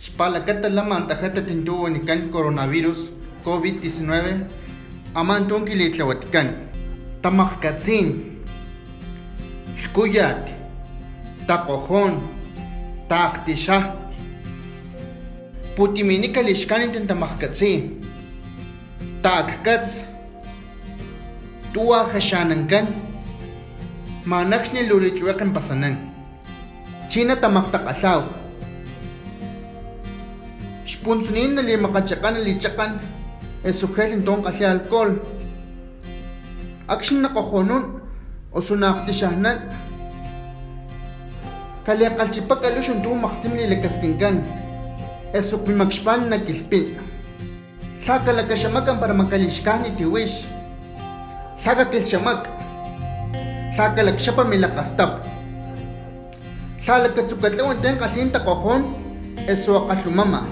Xpalakata lama antajata tintuwanikan coronavirus COVID-19 amantun kilitlawatkan tamakatsin xkuyat taqojon taqtisha putimini kalixkanin tamakatsi takkats tuwa jashanankan manakxni lulitlueqen pasanan china tamaktakalaw xpunsunin na limakachaqan na lichaqan esujel inton qalli alcohol akshin naqojonun o sunaqtixajnan kaliaqalchipak aluxun tu maqstim lilakaskinkan esukpimakxpan nakilpin tlakalakaxamakan para makalixkajni tiwix tlakakilxamak tlakalakxapa milaqastap tlalakatsukatlawan ten qalin taqojon eso aqalumama